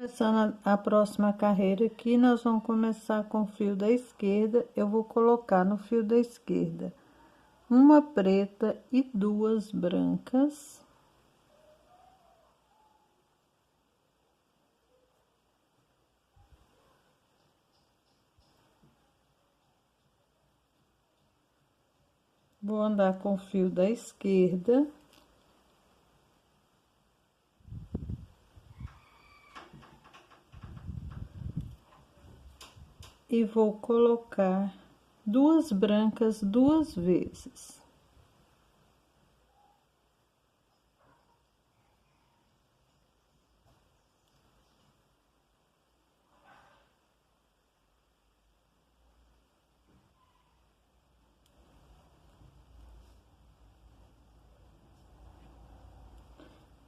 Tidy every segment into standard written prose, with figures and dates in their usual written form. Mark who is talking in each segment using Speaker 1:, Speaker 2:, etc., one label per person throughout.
Speaker 1: Começando a próxima carreira aqui, nós vamos começar com o fio da esquerda. Eu vou colocar no fio da esquerda uma preta e duas brancas. Vou andar com o fio da esquerda. E vou colocar duas brancas duas vezes.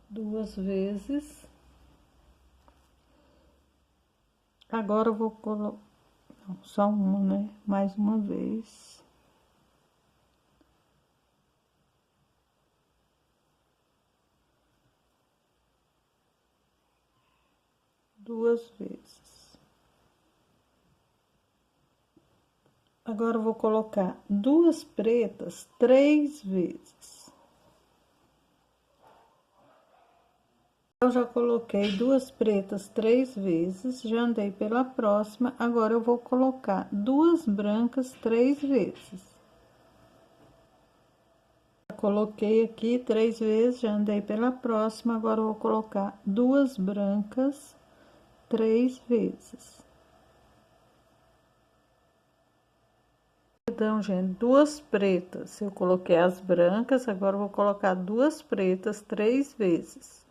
Speaker 1: Duas vezes. Agora eu vou colocar, só uma, né? Mais uma vez. Duas vezes. Agora eu vou colocar duas pretas três vezes. Eu já coloquei duas pretas três vezes, já andei pela próxima, agora eu vou colocar duas brancas três vezes. Já coloquei aqui três vezes, já andei pela próxima, agora eu vou colocar duas brancas três vezes. Então, gente, duas pretas, eu coloquei as brancas, agora eu vou colocar duas pretas três vezes.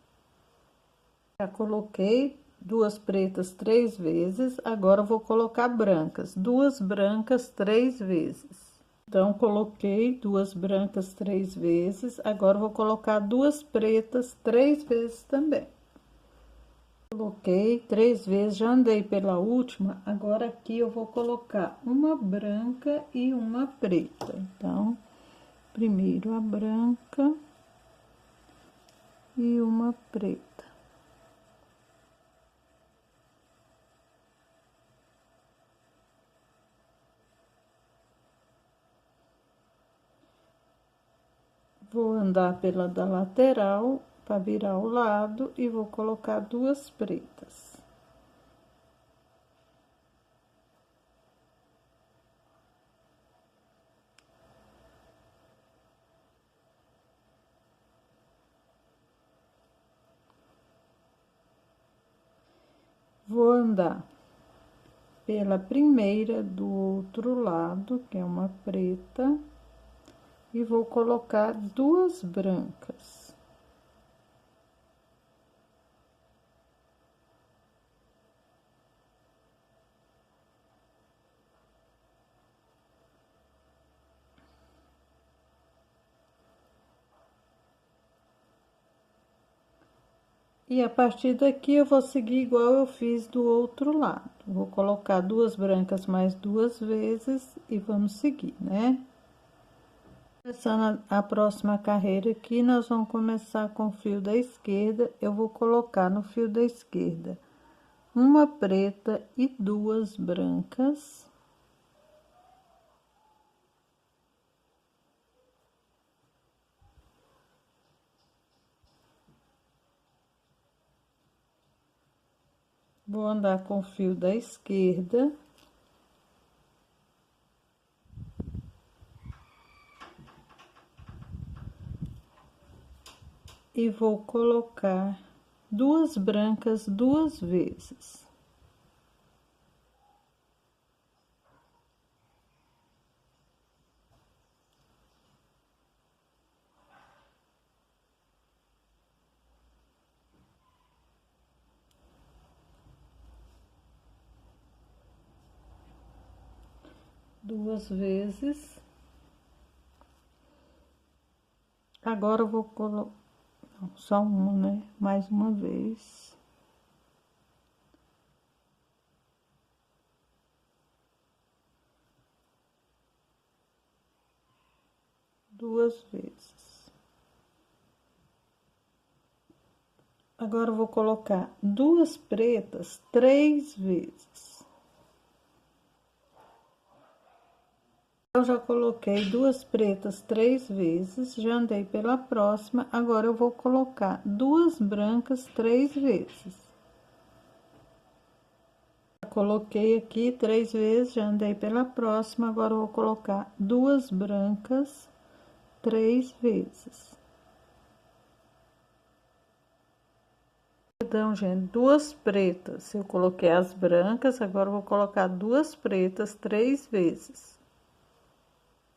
Speaker 1: Já coloquei duas pretas três vezes, agora eu vou colocar brancas, duas brancas três vezes. Então, coloquei duas brancas três vezes, agora eu vou colocar duas pretas três vezes também. Coloquei três vezes, já andei pela última, agora aqui eu vou colocar uma branca e uma preta. Então, primeiro a branca e uma preta. Vou andar pela da lateral para virar o lado e vou colocar duas pretas. Vou andar pela primeira do outro lado, que é uma preta, e vou colocar duas brancas. E a partir daqui eu vou seguir igual eu fiz do outro lado. Vou colocar duas brancas mais duas vezes e vamos seguir, né? Começando a próxima carreira aqui, nós vamos começar com o fio da esquerda. Eu vou colocar no fio da esquerda uma preta e duas brancas. Vou andar com o fio da esquerda. E vou colocar duas brancas duas vezes. Duas vezes. Agora eu vou colocar, só uma, né? Mais uma vez. Duas vezes. Agora, eu vou colocar duas pretas 3 vezes. Eu já coloquei duas pretas 3 vezes, já andei pela próxima, agora eu vou colocar duas brancas 3 vezes. Coloquei aqui 3 vezes, já andei pela próxima, agora eu vou colocar duas brancas 3 vezes. Então, gente, duas pretas, eu coloquei as brancas, agora eu vou colocar duas pretas 3 vezes.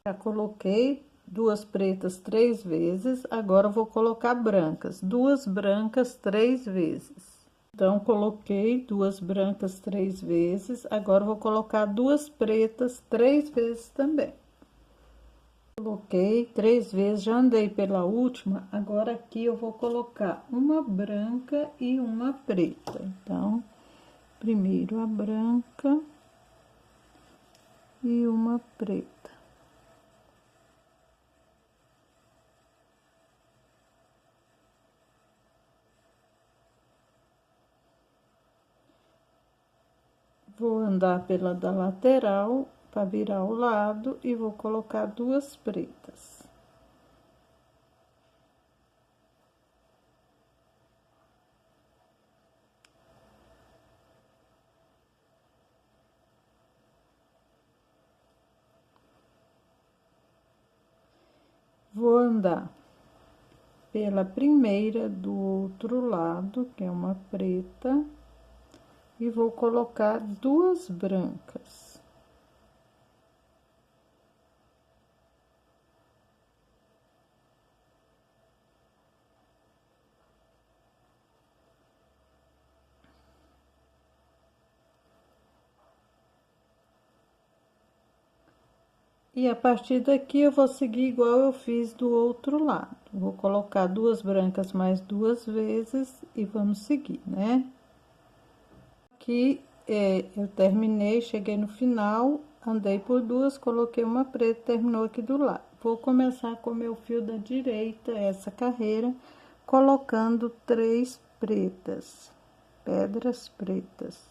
Speaker 1: Já coloquei duas pretas 3 vezes, agora eu vou colocar brancas, duas brancas 3 vezes. Então, coloquei duas brancas 3 vezes, agora eu vou colocar duas pretas 3 vezes também. Coloquei 3 vezes, já andei pela última, agora aqui eu vou colocar uma branca e uma preta. Então, primeiro a branca e uma preta. Vou andar pela da lateral para virar o lado e vou colocar duas pretas. Vou andar pela primeira do outro lado, que é uma preta, e vou colocar duas brancas. E a partir daqui eu vou seguir igual eu fiz do outro lado. Vou colocar duas brancas mais 2 vezes e vamos seguir, né? Aqui eu terminei, cheguei no final, andei por duas, coloquei uma preta, terminou aqui do lado. Vou começar com meu fio da direita, essa carreira, colocando 3 pretas, pedras pretas.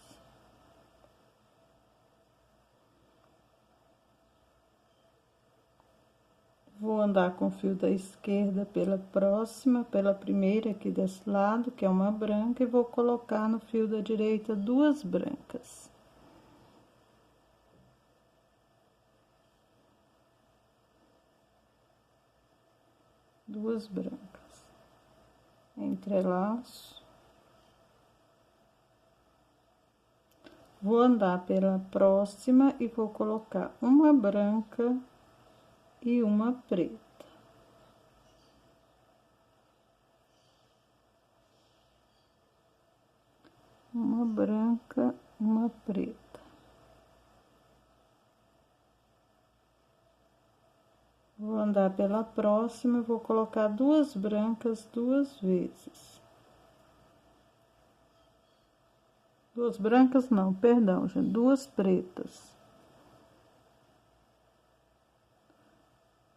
Speaker 1: Vou andar com o fio da esquerda pela próxima, pela primeira aqui desse lado, que é uma branca, e vou colocar no fio da direita duas brancas. Duas brancas. Entrelaço. Vou andar pela próxima e vou colocar uma branca e uma preta. Uma branca, uma preta. Vou andar pela próxima e vou colocar duas brancas 2 vezes. Duas brancas não, perdão, gente, duas pretas.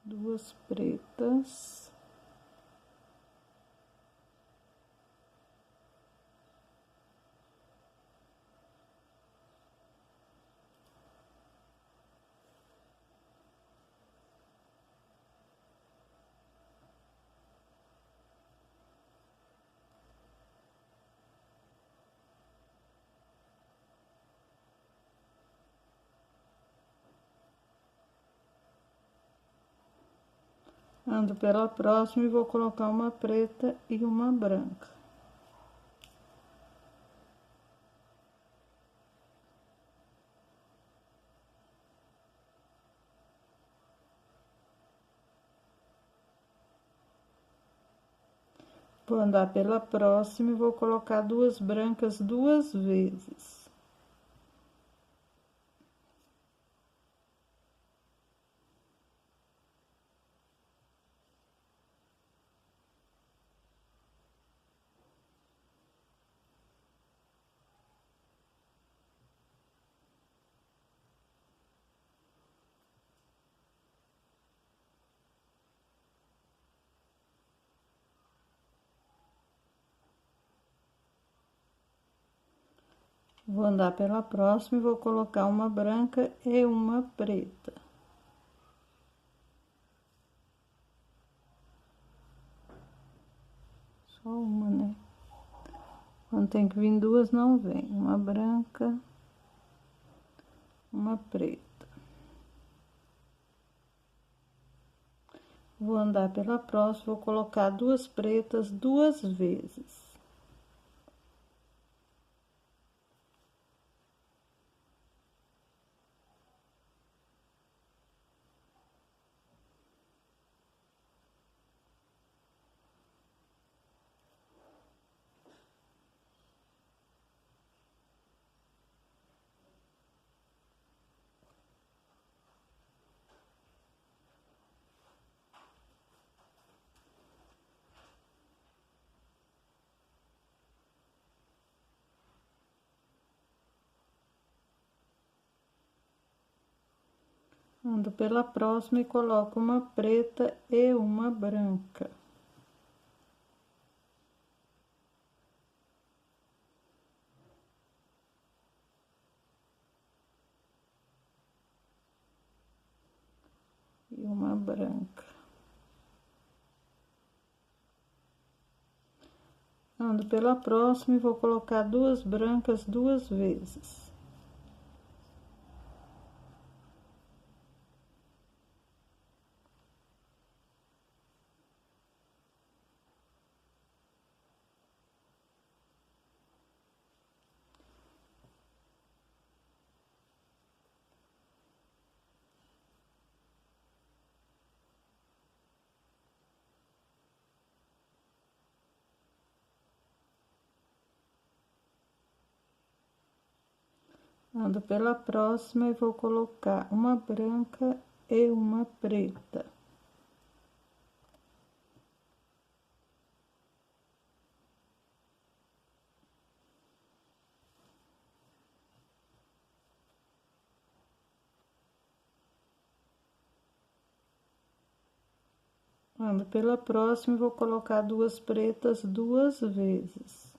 Speaker 1: Duas pretas. Ando pela próxima e vou colocar uma preta e uma branca. Vou andar pela próxima e vou colocar duas brancas 2 vezes. Vou andar pela próxima e vou colocar uma branca e uma preta. Só uma, né? Quando tem que vir duas, não vem. Uma branca, uma preta. Vou andar pela próxima, vou colocar duas pretas duas vezes. Ando pela próxima e coloco uma preta e uma branca. E uma branca. Ando pela próxima e vou colocar duas brancas duas vezes. Ando pela próxima e vou colocar uma branca e uma preta. Ando pela próxima e vou colocar duas pretas duas vezes.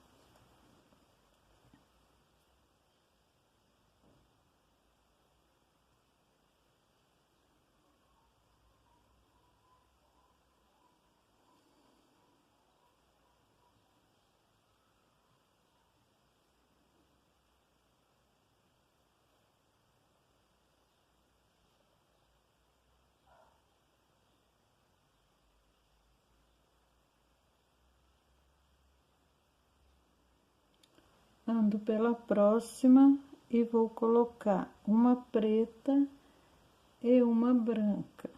Speaker 1: Ando pela próxima e vou colocar uma preta e uma branca.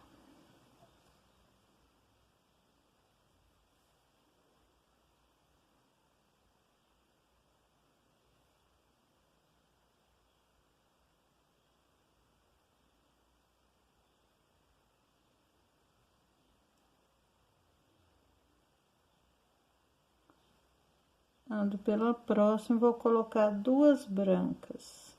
Speaker 1: Ando pela próxima, vou colocar duas brancas.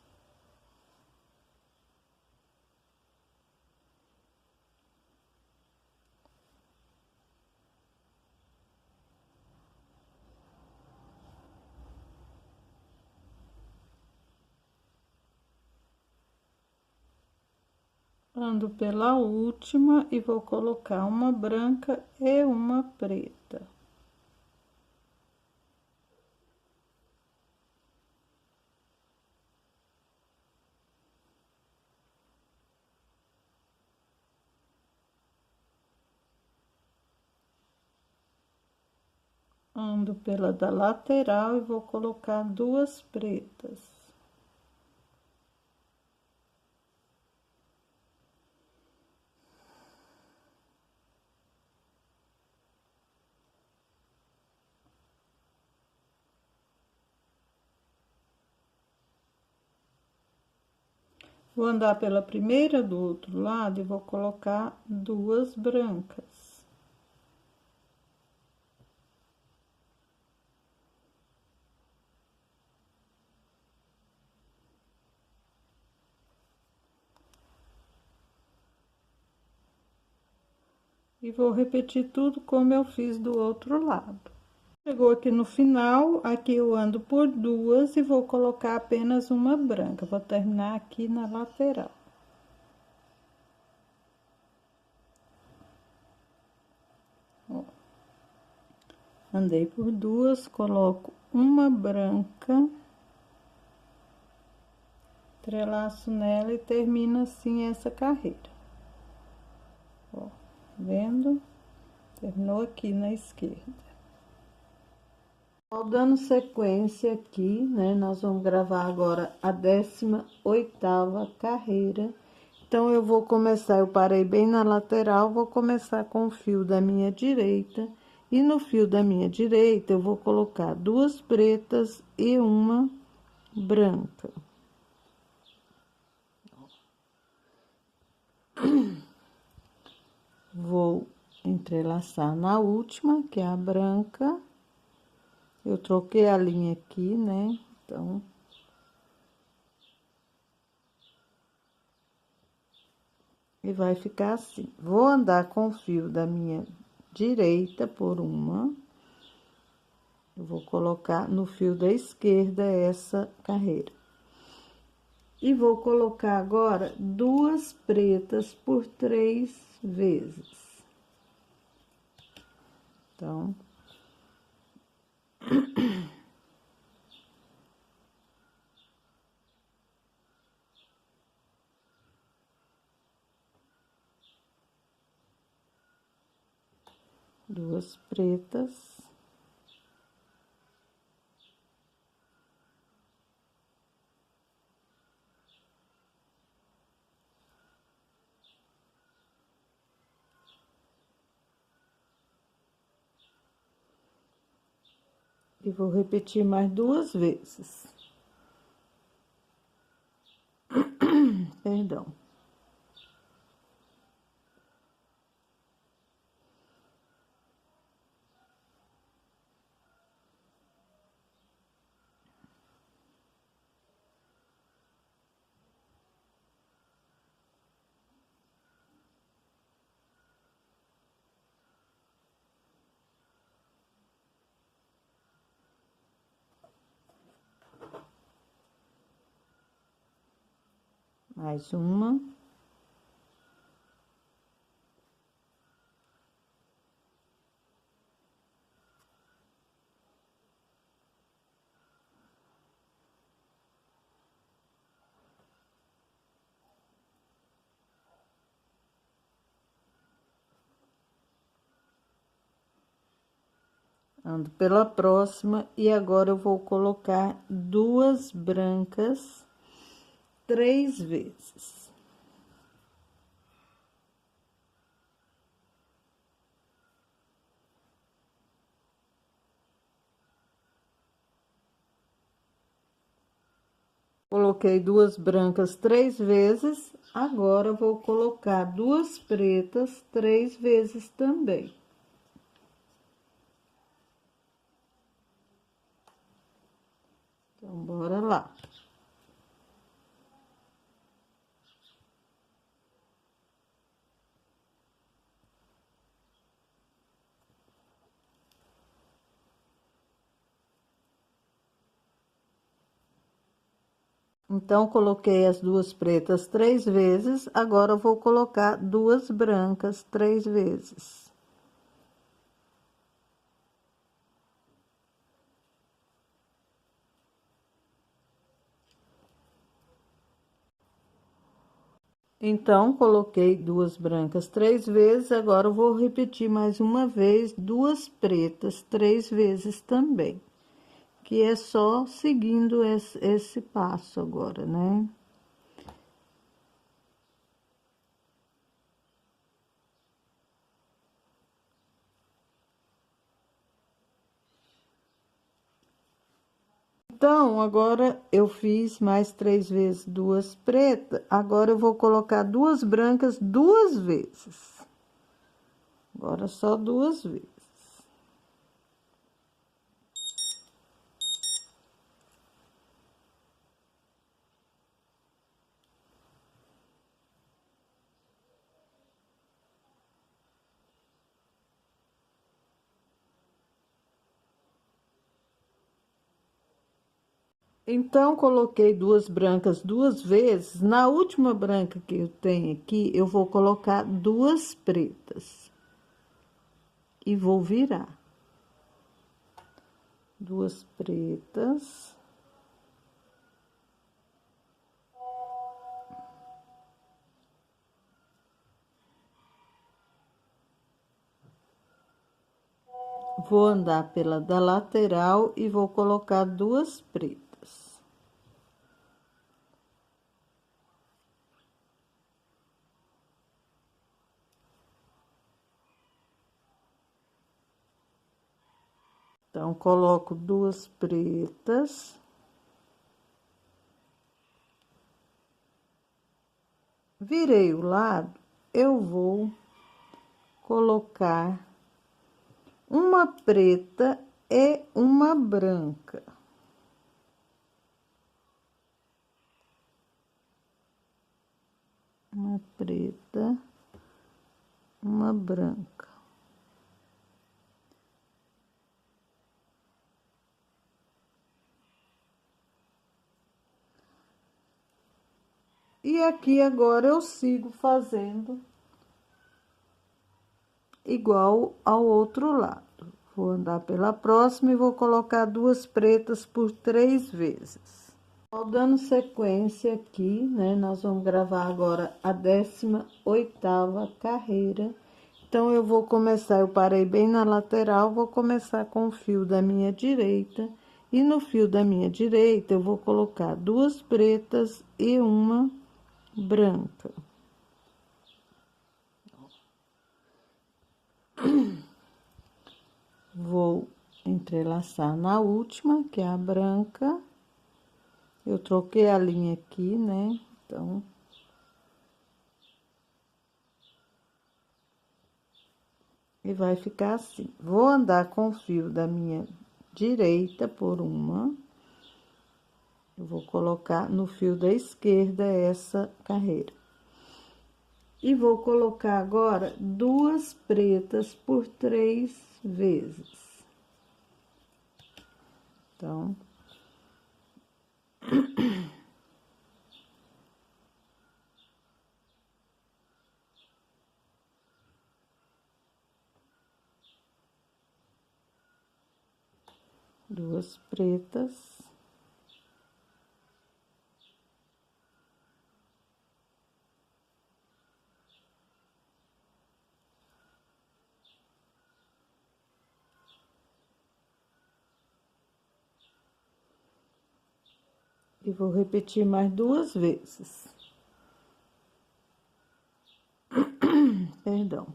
Speaker 1: Ando pela última e vou colocar uma branca e uma preta. Ando pela da lateral e vou colocar duas pretas. Vou andar pela primeira do outro lado e vou colocar duas brancas. E vou repetir tudo como eu fiz do outro lado. Chegou aqui no final, aqui eu ando por duas e vou colocar apenas uma branca. Vou terminar aqui na lateral. Ó. Andei por duas, coloco uma branca, entrelaço nela e termino assim essa carreira. Ó, vendo? Terminou aqui na esquerda. Ó, dando sequência aqui, né? Nós vamos gravar agora a 18ª carreira. Então, eu vou começar, eu parei bem na lateral, vou começar com o fio da minha direita. E no fio da minha direita, eu vou colocar duas pretas e uma branca. Vou entrelaçar na última, que é a branca. Eu troquei a linha aqui, né? Então, e vai ficar assim. Vou andar com o fio da minha direita por uma. Eu vou colocar no fio da esquerda essa carreira. E vou colocar agora duas pretas por 3 vezes. Então, duas pretas. E vou repetir mais 2 vezes. Perdão. Mais uma. Ando pela próxima e agora eu vou colocar duas brancas 3 vezes. Coloquei duas brancas 3 vezes, agora eu vou colocar duas pretas 3 vezes também. Então, bora lá. Então, coloquei as duas pretas 3 vezes, agora eu vou colocar duas brancas 3 vezes. Então, coloquei duas brancas 3 vezes, agora eu vou repetir mais uma vez, duas pretas 3 vezes também. Que é só seguindo esse passo agora, né? Então, agora eu fiz mais 3 vezes duas pretas, agora eu vou colocar duas brancas 2 vezes. Agora, só 2 vezes. Então, coloquei duas brancas duas vezes. Na última branca que eu tenho aqui, eu vou colocar duas pretas. E vou virar. Duas pretas. Vou andar pela da lateral e vou colocar duas pretas. Então, coloco duas pretas. Virei o lado, eu vou colocar uma preta e uma branca. Uma preta, uma branca. E aqui agora eu sigo fazendo igual ao outro lado. Vou andar pela próxima e vou colocar duas pretas por 3 vezes. Dando sequência aqui, né? Nós vamos gravar agora a 18ª carreira. Então, eu vou começar, eu parei bem na lateral, vou começar com o fio da minha direita. E no fio da minha direita, eu vou colocar duas pretas e uma branca. Vou entrelaçar na última, que é a branca. Eu troquei a linha aqui, né? Então, e vai ficar assim. Vou andar com o fio da minha direita por uma. Eu vou colocar no fio da esquerda essa carreira. E vou colocar agora duas pretas por 3 vezes. Então, duas pretas. E vou repetir mais 2 vezes. Perdão.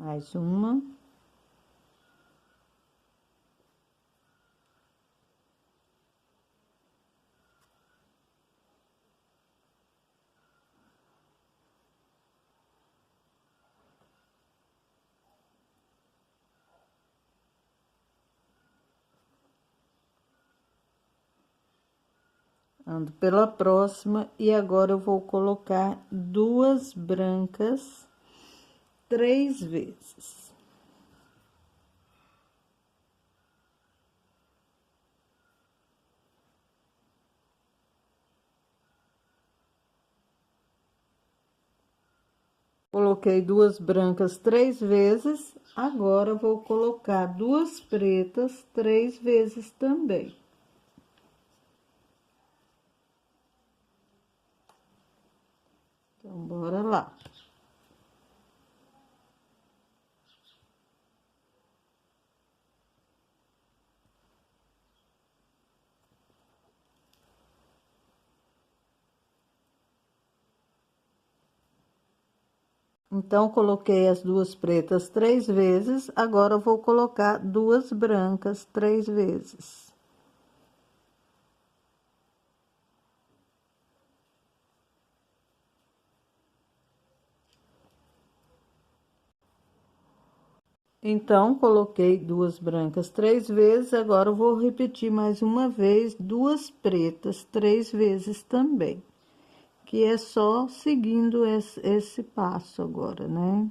Speaker 1: Mais uma. Ando pela próxima e agora eu vou colocar duas brancas 3 vezes. Coloquei duas brancas 3 vezes, agora eu vou colocar duas pretas 3 vezes também. Então, bora lá. Então, coloquei as duas pretas 3 vezes, agora eu vou colocar duas brancas 3 vezes. Então, coloquei duas brancas 3 vezes, agora eu vou repetir mais uma vez, duas pretas 3 vezes também. Que é só seguindo esse passo agora, né?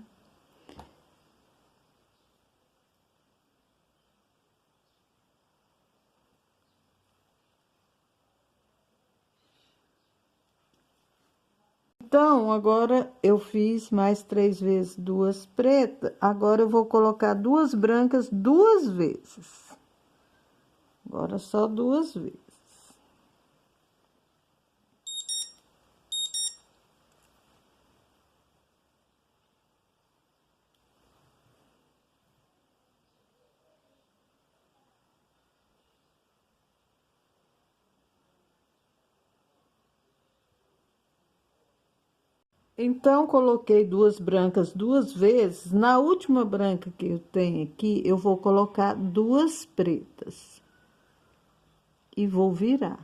Speaker 1: Então, agora eu fiz mais 3 vezes duas pretas, agora eu vou colocar duas brancas 2 vezes. Agora só 2 vezes. Então, coloquei duas brancas 2 vezes. Na última branca que eu tenho aqui, eu vou colocar duas pretas. E vou virar.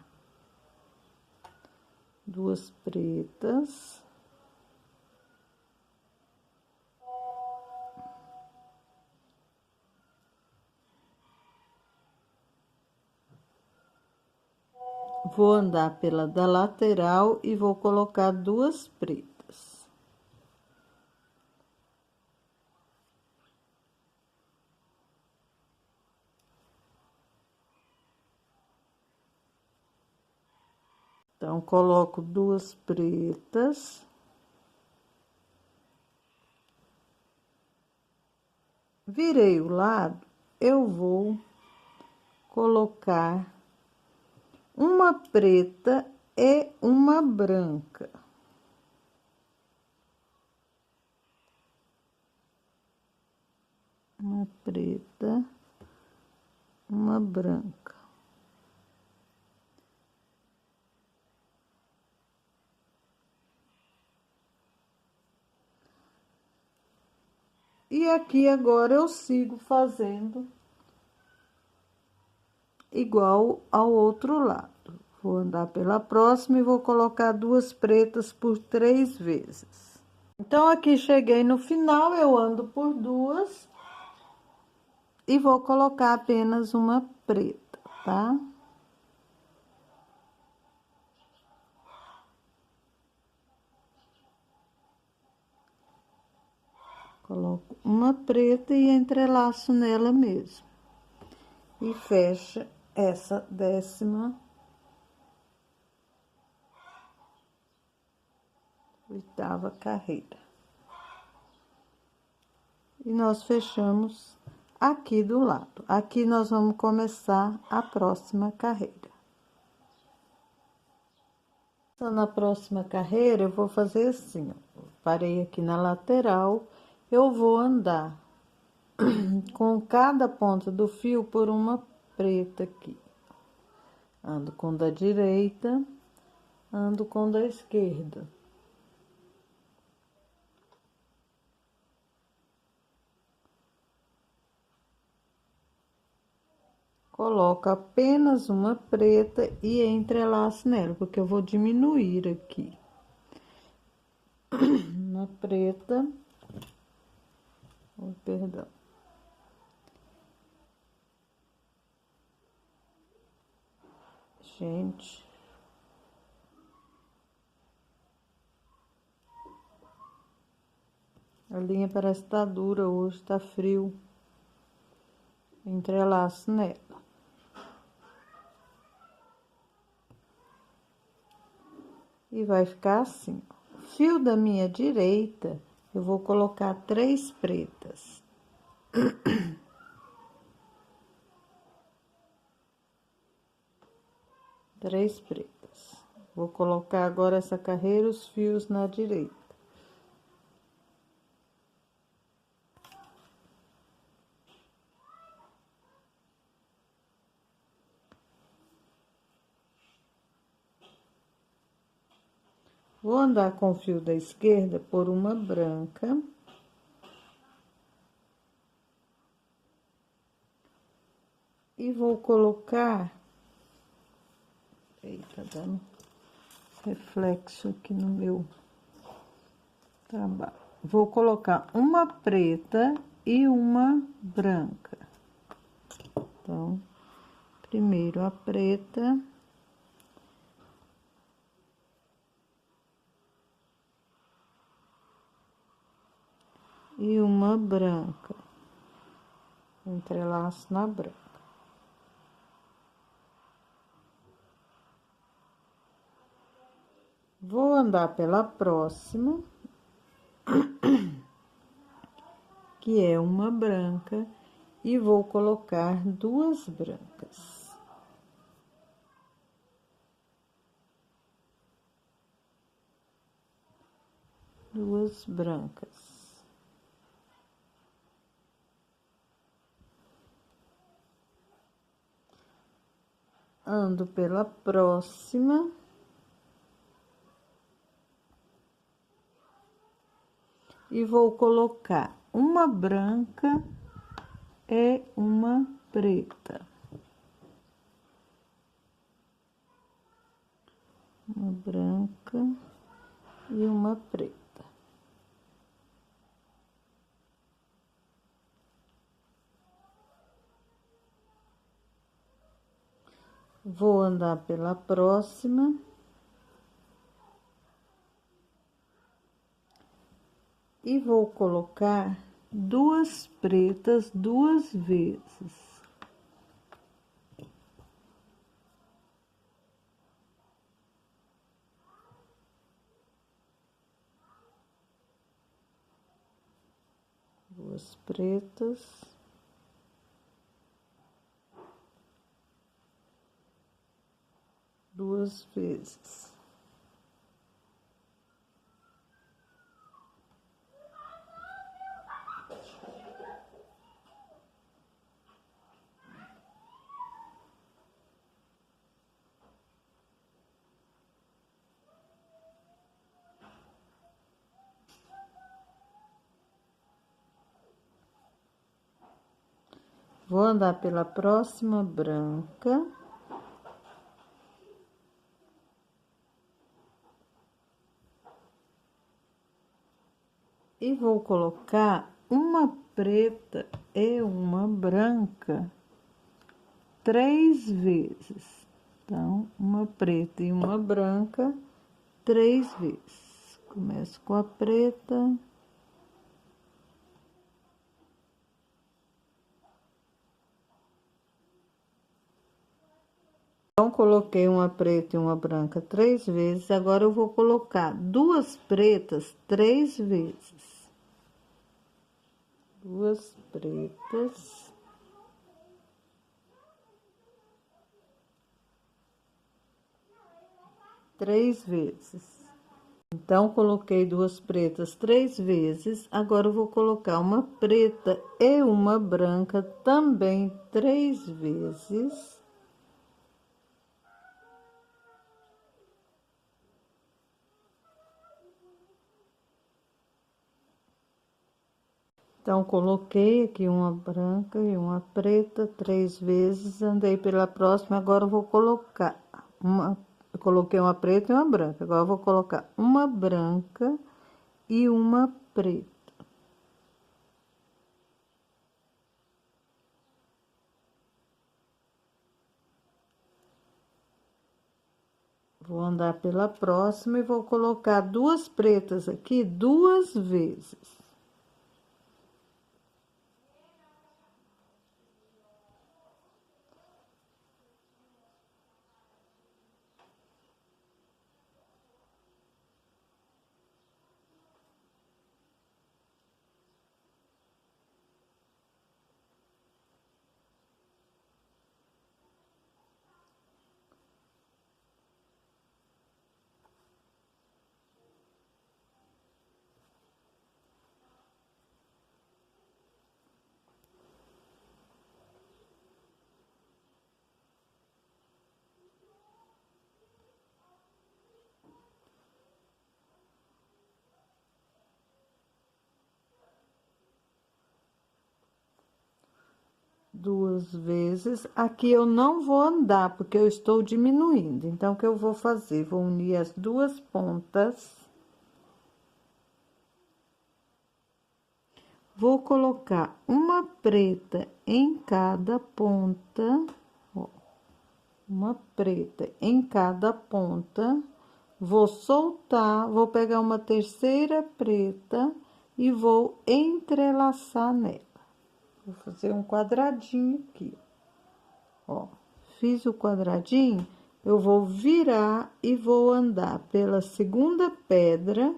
Speaker 1: Duas pretas. Vou andar pela da lateral e vou colocar duas pretas. Então, coloco duas pretas. Virei o lado, eu vou colocar uma preta e uma branca. Uma preta, uma branca. E aqui agora eu sigo fazendo igual ao outro lado. Vou andar pela próxima e vou colocar duas pretas por 3 vezes. Então, aqui cheguei no final, eu ando por duas e vou colocar apenas uma preta, tá? Coloco uma preta e entrelaço nela mesmo. E fecha essa 18ª carreira. E nós fechamos aqui do lado. Aqui nós vamos começar a próxima carreira. Então, na próxima carreira, eu vou fazer assim, ó. Parei aqui na lateral, eu vou andar com cada ponta do fio por uma preta aqui. Ando com da direita, ando com da esquerda. Coloco apenas uma preta e entrelaço nela, porque eu vou diminuir aqui. Uma preta, oh, perdão. Gente. A linha parece que tá dura hoje, tá frio. Entrelaço nela. E vai ficar assim, ó. Fio da minha direita, eu vou colocar 3 pretas. Três pretas. Vou colocar agora essa carreira, os fios na direita. Vou andar com o fio da esquerda por uma branca. E vou colocar... Eita, tá dando reflexo aqui no meu trabalho. Vou colocar uma preta e uma branca. Então, primeiro a preta. E uma branca. Entrelaço na branca. Vou andar pela próxima, que é uma branca, e vou colocar duas brancas. Duas brancas. Ando pela próxima. E vou colocar uma branca e uma preta. Uma branca e uma preta. Vou andar pela próxima. E vou colocar duas pretas duas vezes. Duas pretas. Duas vezes. Vou andar pela próxima branca. E vou colocar uma preta e uma branca 3 vezes. Então, uma preta e uma branca 3 vezes. Começo com a preta. Então, coloquei uma preta e uma branca 3 vezes. Agora, eu vou colocar duas pretas 3 vezes. Duas pretas. Três vezes. Então, coloquei duas pretas 3 vezes. Agora, eu vou colocar uma preta e uma branca também 3 vezes. Então, coloquei aqui uma branca e uma preta 3 vezes, andei pela próxima, agora eu vou colocar eu coloquei uma preta e uma branca, agora eu vou colocar uma branca e uma preta. Vou andar pela próxima e vou colocar duas pretas aqui 2 vezes. Duas vezes. Aqui eu não vou andar, porque eu estou diminuindo. Então, o que eu vou fazer? Vou unir as duas pontas. Vou colocar uma preta em cada ponta, ó, uma preta em cada ponta. Vou soltar, vou pegar uma terceira preta e vou entrelaçar nela. Vou fazer um quadradinho aqui, ó. Fiz o quadradinho, eu vou virar e vou andar pela segunda pedra,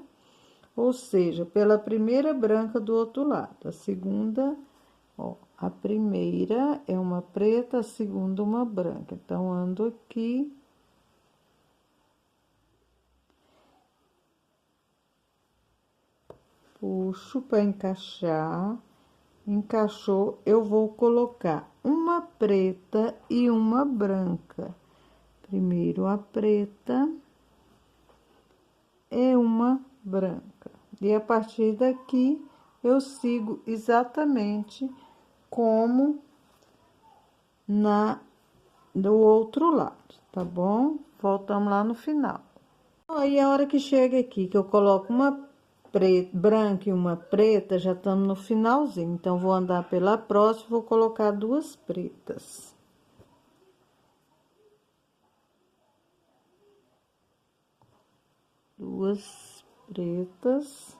Speaker 1: ou seja, pela primeira branca do outro lado. A segunda, ó, a primeira é uma preta, a segunda uma branca. Então, ando aqui. Puxo para encaixar. Encaixou, eu vou colocar uma preta e uma branca. Primeiro a preta e uma branca. E a partir daqui, eu sigo exatamente como do outro lado, tá bom? Voltamos lá no final. Aí, a hora que chega aqui, que eu coloco uma branca e uma preta, já estamos no finalzinho. Então, vou andar pela próxima, vou colocar duas pretas. Duas pretas.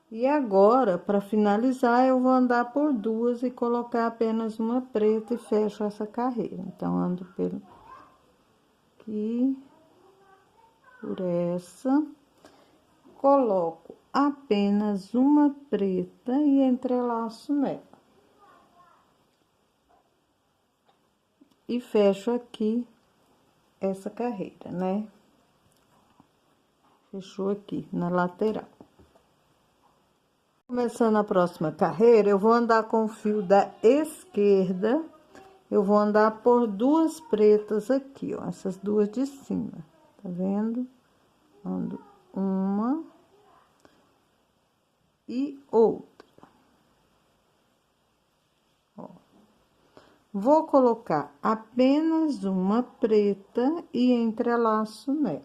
Speaker 1: E agora, para finalizar, eu vou andar por duas e colocar apenas uma preta e fecho essa carreira. Então, ando pelo aqui, por essa, coloco apenas uma preta e entrelaço nela. E fecho aqui essa carreira, né? Fechou aqui na lateral. Começando a próxima carreira, eu vou andar com o fio da esquerda, eu vou andar por duas pretas aqui, ó, essas duas de cima, tá vendo? Ando uma e outra. Ó. Vou colocar apenas uma preta e entrelaço nela.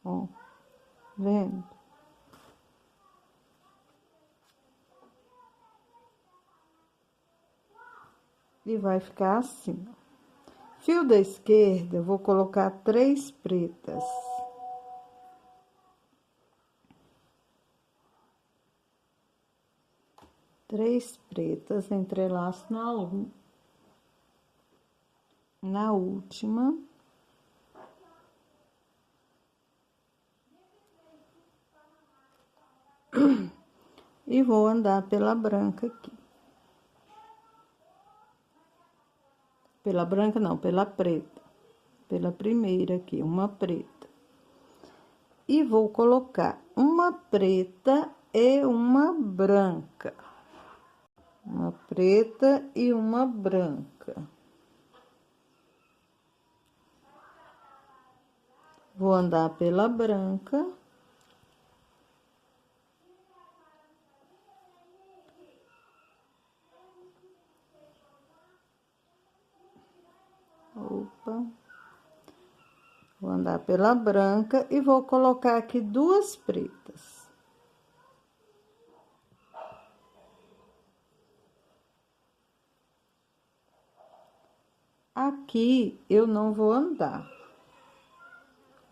Speaker 1: Ó, vendo? E vai ficar assim, ó. Fio da esquerda, eu vou colocar três pretas. Três pretas, entrelaço na última. E vou andar pela branca aqui. Pela branca não, pela preta. Pela primeira aqui, uma preta. E vou colocar uma preta e uma branca. Uma preta e uma branca. Vou andar pela branca. Opa. Vou andar pela branca e vou colocar aqui duas pretas. Aqui eu não vou andar,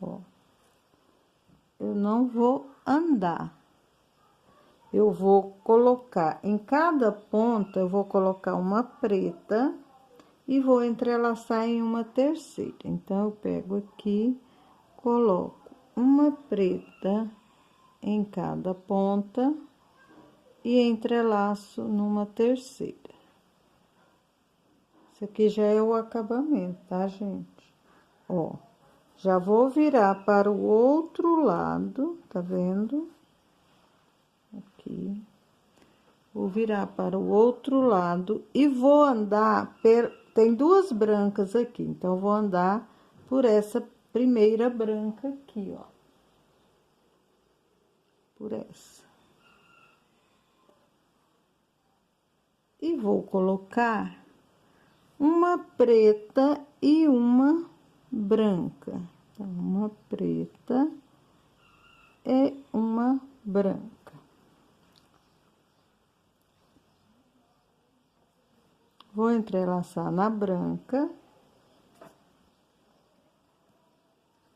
Speaker 1: ó. Eu não vou andar. Eu vou colocar em cada ponta, eu vou colocar uma preta e vou entrelaçar em uma terceira. Então, eu pego aqui, coloco uma preta em cada ponta e entrelaço numa terceira. Isso aqui já é o acabamento, tá, gente? Ó, já vou virar para o outro lado, tá vendo? Aqui. Vou virar para o outro lado e vou andar, tem duas brancas aqui, então, vou andar por essa primeira branca aqui, ó. Por essa. E vou colocar uma preta e uma branca. Então, uma preta e uma branca. Vou entrelaçar na branca.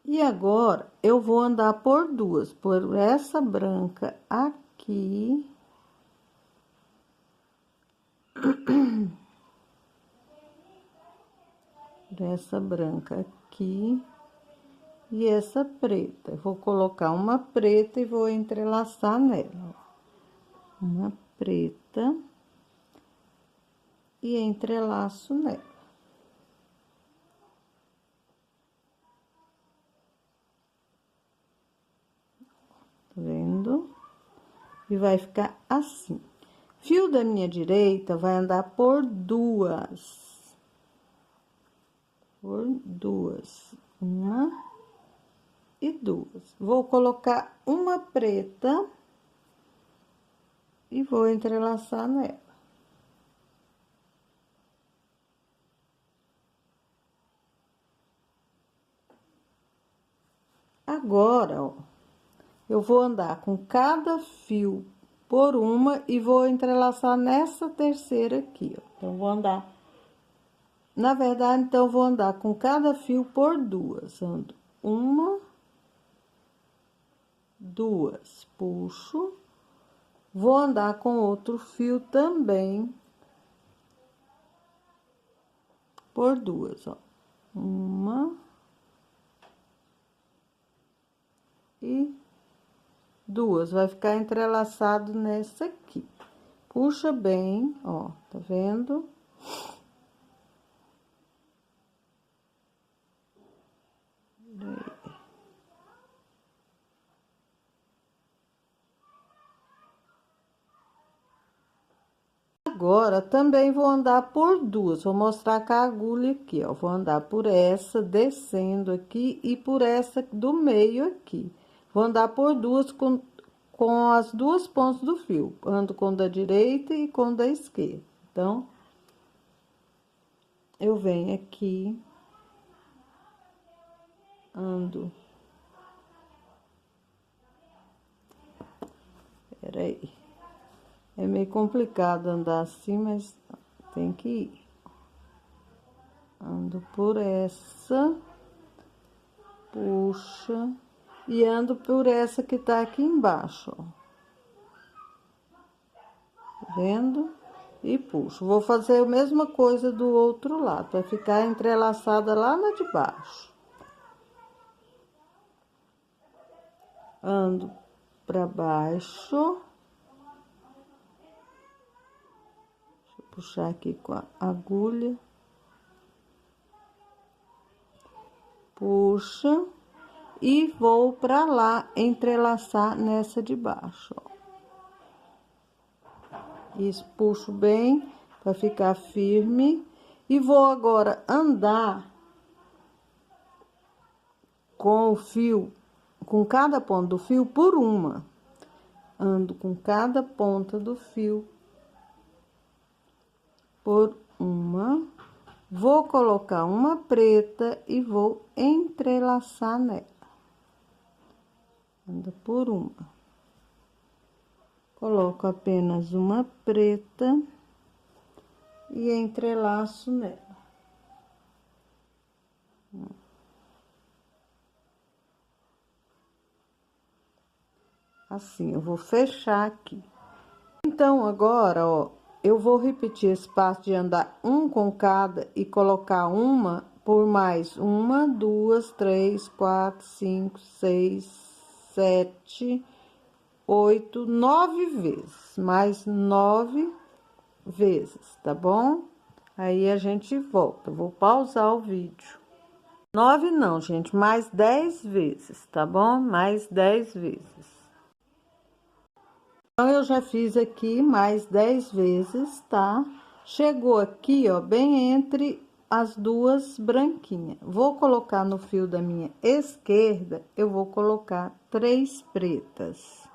Speaker 1: E agora, eu vou andar por duas, por essa branca aqui. Por essa branca aqui. E essa preta. Eu vou colocar uma preta e vou entrelaçar nela. Uma preta. E entrelaço nela. Tá vendo? E vai ficar assim. Fio da minha direita vai andar por duas. Por duas. Uma e duas. Vou colocar uma preta e vou entrelaçar nela. Agora, ó, eu vou andar com cada fio por uma e vou entrelaçar nessa terceira aqui, ó. Então, vou andar... Na verdade, então, vou andar com cada fio por duas. Ando uma, duas, puxo. Vou andar com outro fio também por duas, ó. Uma e duas. Vai ficar entrelaçado nessa aqui. Puxa bem, ó, tá vendo? Agora, também vou andar por duas, vou mostrar com a agulha aqui, ó. Vou andar por essa, descendo aqui, e por essa do meio aqui. Vou andar por duas com as duas pontas do fio. Ando com da direita e com da esquerda. Então, eu venho aqui, ando. Peraí. É meio complicado andar assim, mas tem que ir. Ando por essa, puxa, e ando por essa que tá aqui embaixo, ó. Tá vendo? E puxo. Vou fazer a mesma coisa do outro lado, vai ficar entrelaçada lá na de baixo. Ando pra baixo. Deixa eu puxar aqui com a agulha. Puxa. E vou pra lá entrelaçar nessa de baixo, ó. Isso, puxo bem para ficar firme. E vou agora andar com o fio, com cada ponta do fio por uma. Ando com cada ponta do fio por uma. Vou colocar uma preta e vou entrelaçar nela. Anda por uma. Coloco apenas uma preta e entrelaço nela. Assim, eu vou fechar aqui. Então, agora, ó, eu vou repetir esse passo de andar um com cada e colocar uma por mais uma, duas, três, quatro, cinco, seis, sete, 8, 9 vezes, mais 9 vezes, tá bom? Aí a gente volta, vou pausar o vídeo. 9 não, gente, mais 10 vezes, tá bom? Mais 10 vezes. Então, eu já fiz aqui mais 10 vezes, tá? Chegou aqui, ó, bem entre as duas branquinhas. Vou colocar no fio da minha esquerda, eu vou colocar 3 pretas.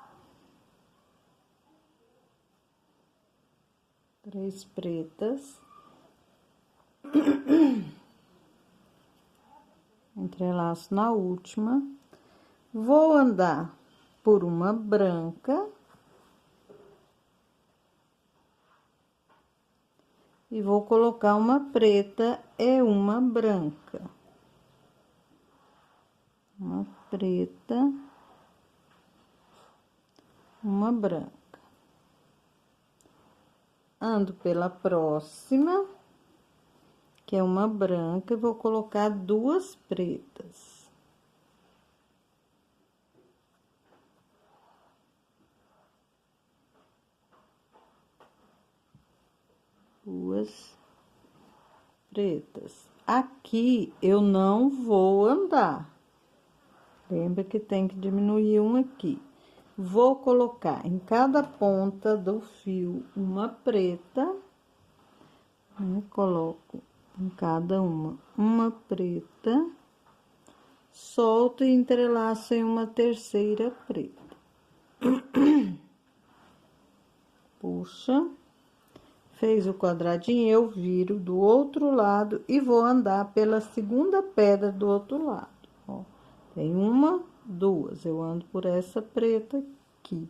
Speaker 1: 3 pretas. entrelaço na última, vou andar por uma branca e vou colocar uma preta e uma branca. Uma preta, uma branca. Ando pela próxima, que é uma branca, e vou colocar duas pretas. Duas pretas. Aqui eu não vou andar. Lembra que tem que diminuir um aqui. Vou colocar em cada ponta do fio uma preta, né? Coloco em cada uma preta, solto e entrelaço em uma terceira preta. Puxa, fez o quadradinho, eu viro do outro lado e vou andar pela segunda pedra do outro lado, ó. Tem uma, duas, eu ando por essa preta aqui.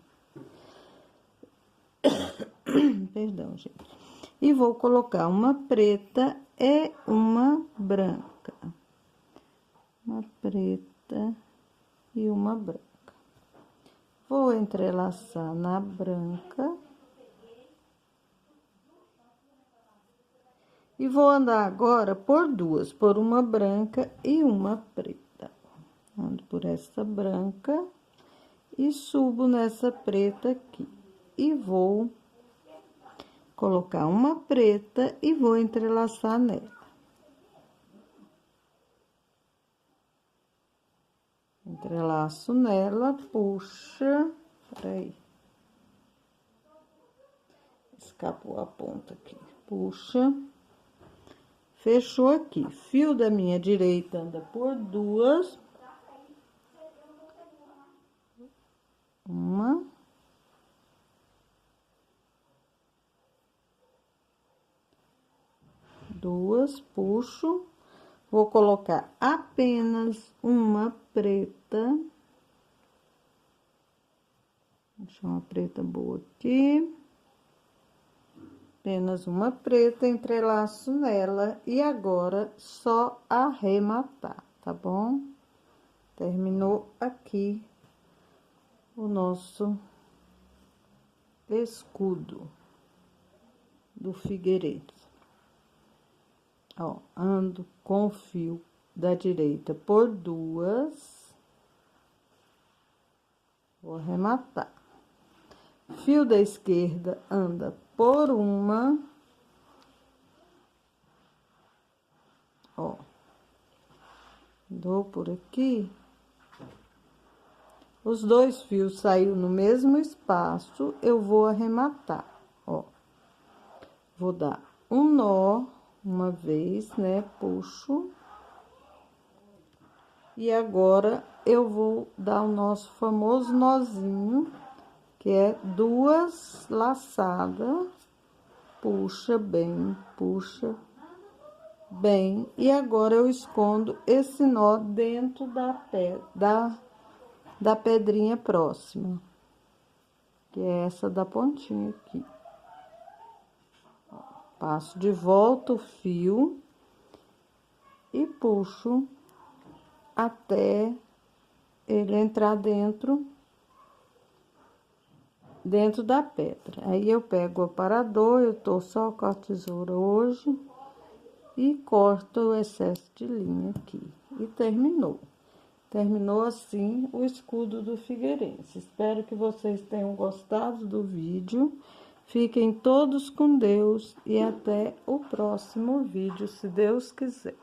Speaker 1: Perdão, gente. E vou colocar uma preta e uma branca. Uma preta e uma branca. Vou entrelaçar na branca. E vou andar agora por duas, por uma branca e uma preta. Ando por essa branca e subo nessa preta aqui. E vou colocar uma preta e vou entrelaçar nela. Entrelaço nela, puxa, peraí. Escapou a ponta aqui. Puxa. Fechou aqui. Fio da minha direita anda por duas. Uma. Duas, puxo. Vou colocar apenas uma preta. Deixa uma preta boa aqui. Apenas uma preta, entrelaço nela e agora só arrematar, tá bom? Terminou aqui o nosso escudo do Figueiredo. Ó, ando com o fio da direita por duas, vou arrematar. Fio da esquerda anda por uma, ó, dou por aqui. Os dois fios saiu no mesmo espaço, eu vou arrematar, ó. Vou dar um nó uma vez, né? Puxo. E agora eu vou dar o nosso famoso nozinho, que é duas laçadas, puxa bem, e agora eu escondo esse nó dentro da pedrinha próxima, que é essa da pontinha aqui. Passo de volta o fio e puxo até ele entrar dentro da pedra. Aí eu pego o aparador, eu tô só com a tesoura hoje, e corto o excesso de linha aqui. E terminou. Terminou assim o escudo do Figueirense. Espero que vocês tenham gostado do vídeo. Fiquem todos com Deus e até o próximo vídeo, se Deus quiser.